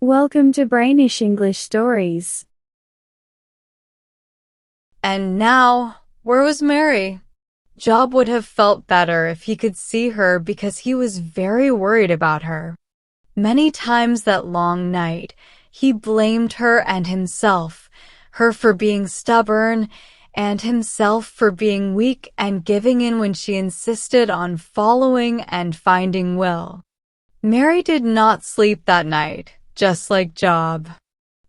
Welcome to Brainish English Stories. And now, where was Mary? Job would have felt better if he could see her because he was very worried about her. Many times that long night, he blamed her and himself, her for being stubborn, and himself for being weak and giving in when she insisted on following and finding Will. Mary did not sleep that night, just like Job.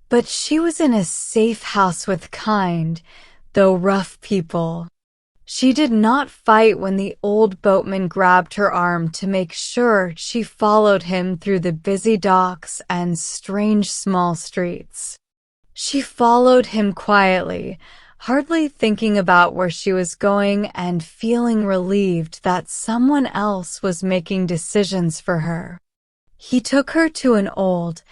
But she was in a safe house with kind, though rough people. She did not fight when the old boatman grabbed her arm to make sure she followed him through the busy docks and strange small streets. She followed him quietly, hardly thinking about where she was going and feeling relieved that someone else was making decisions for her. He took her to an old,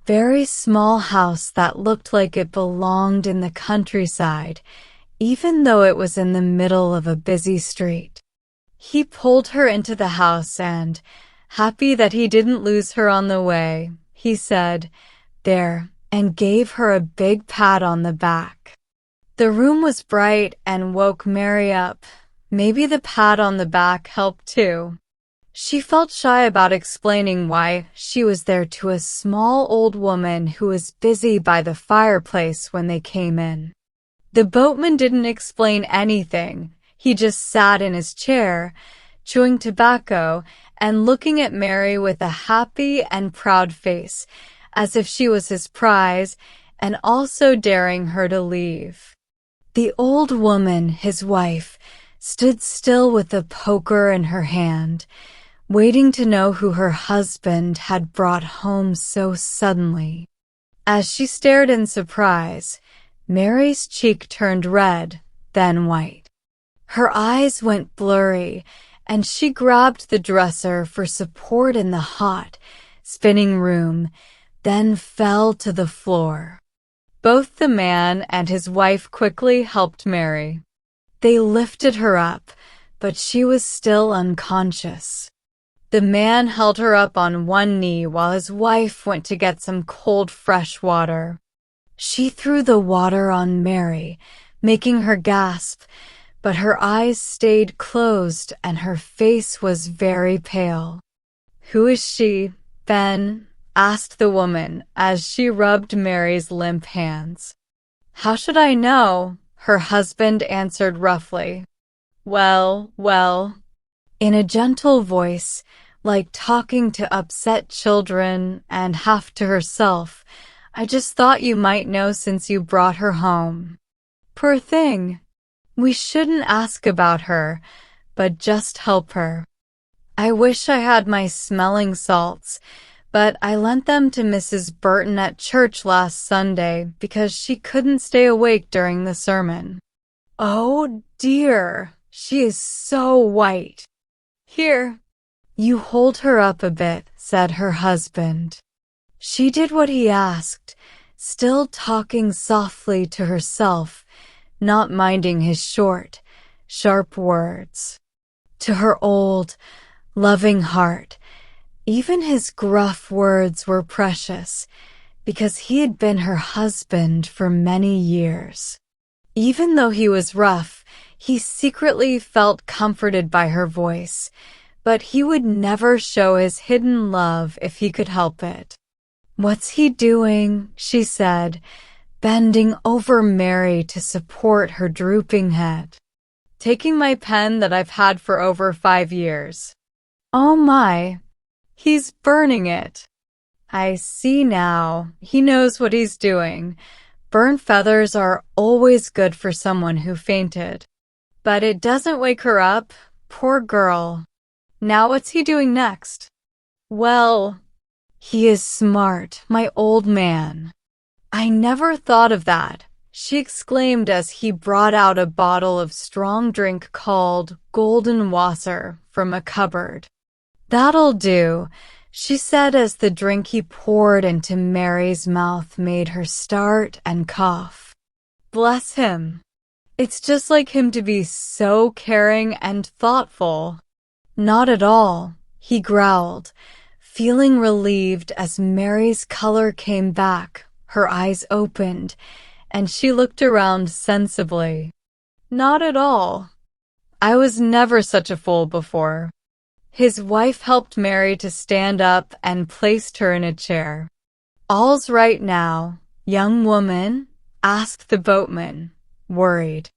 very small house that looked like it belonged in the countryside, even though it was in the middle of a busy street. He pulled her into the house and, happy that he didn't lose her on the way, he said, "There," and gave her a big pat on the back. The room was bright and woke Mary up. Maybe the pat on the back helped too. She felt shy about explaining why she was there to a small old woman who was busy by the fireplace when they came in. The boatman didn't explain anything. He just sat in his chair, chewing tobacco and looking at Mary with a happy and proud face, as if she was his prize, and also daring her to leave. The old woman, his wife, stood still with a poker in her hand, waiting to know who her husband had brought home so suddenly. As she stared in surprise, Mary's cheek turned red, then white. Her eyes went blurry, and she grabbed the dresser for support in the hot, spinning room, then fell to the floor. Both the man and his wife quickly helped Mary. They lifted her up, but she was still unconscious. The man held her up on one knee while his wife went to get some cold, fresh water. She threw the water on Mary, making her gasp, but her eyes stayed closed and her face was very pale. "Who is she, Ben?" asked the woman as she rubbed Mary's limp hands. "How should I know?" her husband answered roughly. Well, in a gentle voice, like talking to upset children and half to herself. "I just thought you might know since you brought her home." "Poor thing. We shouldn't ask about her, but just help her. I wish I had my smelling salts, but I lent them to Mrs. Burton at church last Sunday because she couldn't stay awake during the sermon." "Oh dear, she is so white." "Here, you hold her up a bit," said her husband. She did what he asked, still talking softly to herself, not minding his short, sharp words. To her old, loving heart, even his gruff words were precious, because he had been her husband for many years. Even though he was rough, he secretly felt comforted by her voice, but he would never show his hidden love if he could help it. "What's he doing?" she said, bending over Mary to support her drooping head. "Taking my pen that I've had for over 5 years. Oh my, he's burning it. I see now. He knows what he's doing. Burnt feathers are always good for someone who fainted. But it doesn't wake her up. Poor girl. Now what's he doing next?" "Well, he is smart, my old man." "I never thought of that," she exclaimed as he brought out a bottle of strong drink called Golden Wasser from a cupboard. "That'll do," she said as the drink he poured into Mary's mouth made her start and cough. "Bless him. It's just like him to be so caring and thoughtful." "Not at all," he growled, Feeling relieved as Mary's color came back, her eyes opened, and she looked around sensibly. Not at all. I was never such a fool before. His wife helped Mary to stand up and placed her in a chair. All's right now, young woman? Asked the boatman, worried.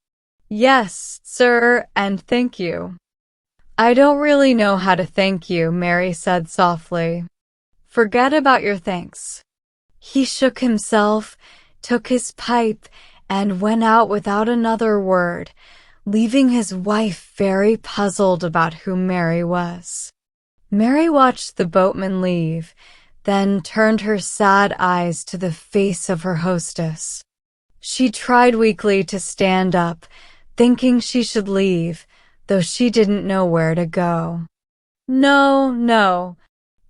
Yes, sir, and thank you. I don't really know how to thank you, Mary said softly. Forget about your thanks. He shook himself, took his pipe, and went out without another word, leaving his wife very puzzled about who Mary was. Mary watched the boatman leave, then turned her sad eyes to the face of her hostess. She tried weakly to stand up, thinking she should leave, though she didn't know where to go. No.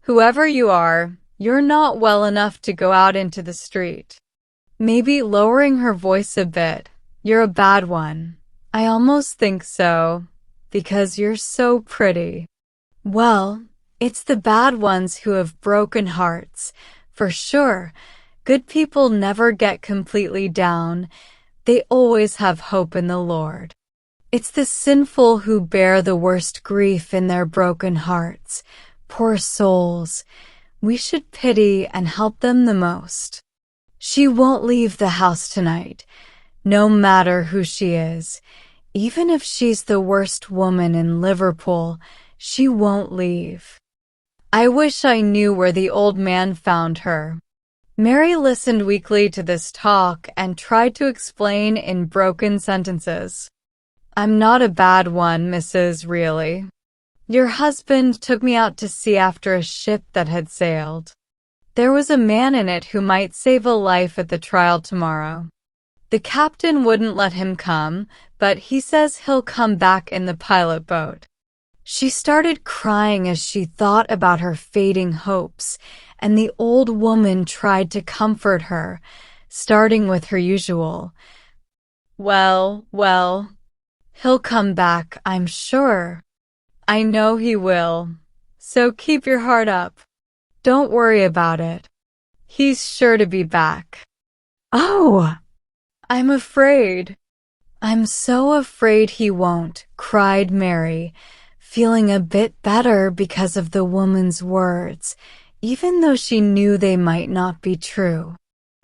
Whoever you are, you're not well enough to go out into the street. Maybe lowering her voice a bit, you're a bad one. I almost think so, because you're so pretty. Well, it's the bad ones who have broken hearts, for sure. Good people never get completely down. They always have hope in the Lord. It's the sinful who bear the worst grief in their broken hearts. Poor souls. We should pity and help them the most. She won't leave the house tonight, no matter who she is. Even if she's the worst woman in Liverpool, she won't leave. I wish I knew where the old man found her. Mary listened weakly to this talk and tried to explain in broken sentences. I'm not a bad one, Mrs. Really. Your husband took me out to sea after a ship that had sailed. There was a man in it who might save a life at the trial tomorrow. The captain wouldn't let him come, but he says he'll come back in the pilot boat. She started crying as she thought about her fading hopes, and the old woman tried to comfort her, starting with her usual. Well, he'll come back, I'm sure. I know he will. So keep your heart up. Don't worry about it. He's sure to be back. Oh, I'm afraid. I'm so afraid he won't, cried Mary, feeling a bit better because of the woman's words, even though she knew they might not be true.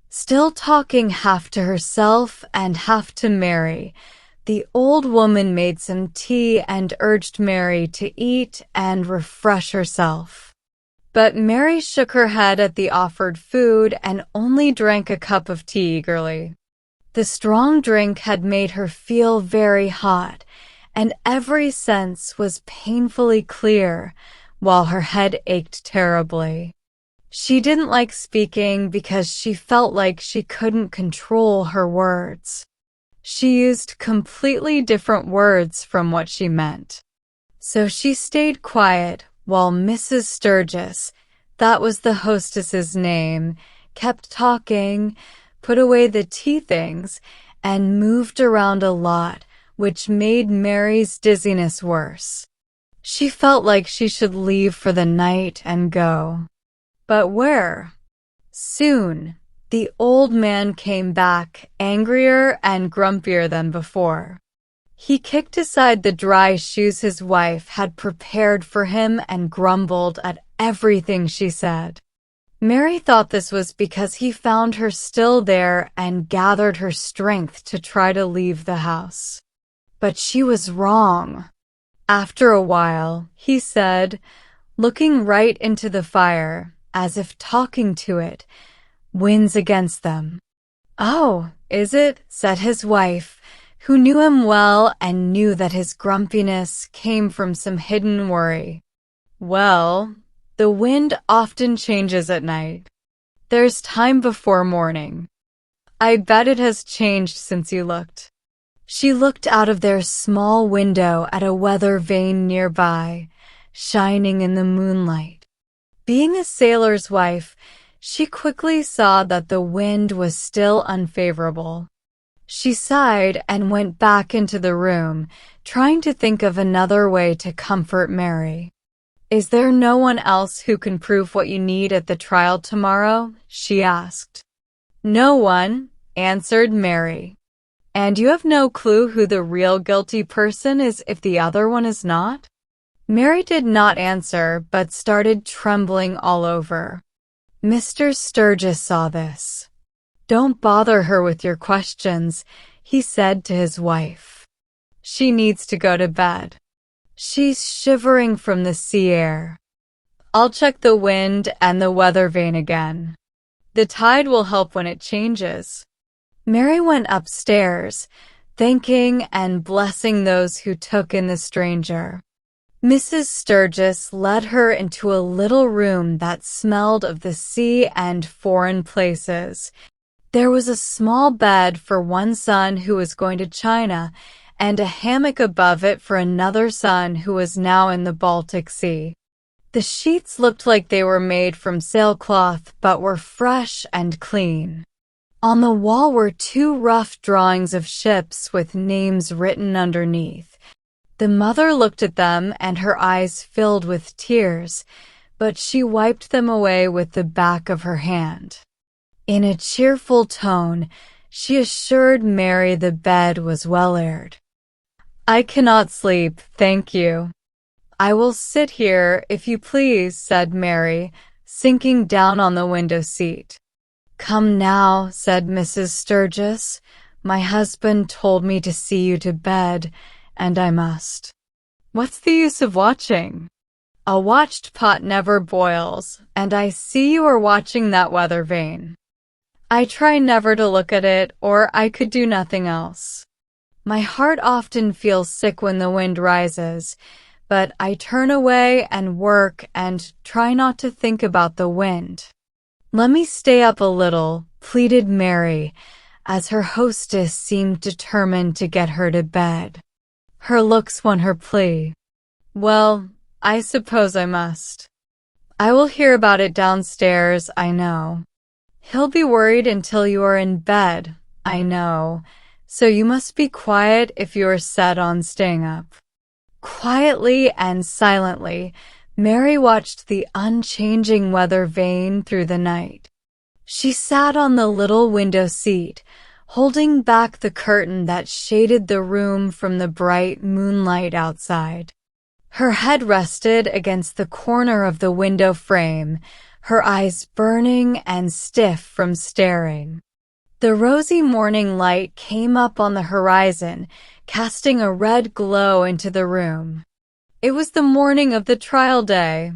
Still talking half to herself and half to Mary, the old woman made some tea and urged Mary to eat and refresh herself. But Mary shook her head at the offered food and only drank a cup of tea eagerly. The strong drink had made her feel very hot, and every sense was painfully clear, while her head ached terribly. She didn't like speaking because she felt like she couldn't control her words. She used completely different words from what she meant. So she stayed quiet while Mrs. Sturgis, that was the hostess's name, kept talking, put away the tea things, and moved around a lot, which made Mary's dizziness worse. She felt like she should leave for the night and go. But where? Soon, the old man came back, angrier and grumpier than before. He kicked aside the dry shoes his wife had prepared for him and grumbled at everything she said. Mary thought this was because he found her still there and gathered her strength to try to leave the house. But she was wrong. After a while, he said, looking right into the fire, as if talking to it, "Wind's against them." "Oh, is it?" said his wife, who knew him well and knew that his grumpiness came from some hidden worry. "Well, the wind often changes at night. There's time before morning. I bet it has changed since you looked." She looked out of their small window at a weather vane nearby, shining in the moonlight. Being a sailor's wife, she quickly saw that the wind was still unfavorable. She sighed and went back into the room, trying to think of another way to comfort Mary. "Is there no one else who can prove what you need at the trial tomorrow?" she asked. "No one," answered Mary. "And you have no clue who the real guilty person is if the other one is not?" Mary did not answer, but started trembling all over. Mr. Sturgis saw this. "Don't bother her with your questions," he said to his wife. "She needs to go to bed. She's shivering from the sea air. I'll check the wind and the weather vane again. The tide will help when it changes." Mary went upstairs, thanking and blessing those who took in the stranger. Mrs. Sturgis led her into a little room that smelled of the sea and foreign places. There was a small bed for one son who was going to China, and a hammock above it for another son who was now in the Baltic Sea. The sheets looked like they were made from sailcloth, but were fresh and clean. On the wall were two rough drawings of ships with names written underneath. The mother looked at them and her eyes filled with tears, but she wiped them away with the back of her hand. In a cheerful tone, she assured Mary the bed was well aired. "I cannot sleep, thank you." "I will sit here, if you please," said Mary, sinking down on the window seat. "Come now," said Mrs. Sturgis. "My husband told me to see you to bed, and I must." "What's the use of watching? A watched pot never boils, and I see you are watching that weather vane. I try never to look at it, or I could do nothing else. My heart often feels sick when the wind rises, but I turn away and work and try not to think about the wind." "Let me stay up a little," pleaded Mary, as her hostess seemed determined to get her to bed. Her looks won her plea. "Well, I suppose I must. I will hear about it downstairs, I know. He'll be worried until you are in bed, I know, so you must be quiet if you are set on staying up." Quietly and silently, Mary watched the unchanging weather vane through the night. She sat on the little window seat, holding back the curtain that shaded the room from the bright moonlight outside. Her head rested against the corner of the window frame, her eyes burning and stiff from staring. The rosy morning light came up on the horizon, casting a red glow into the room. It was the morning of the trial day.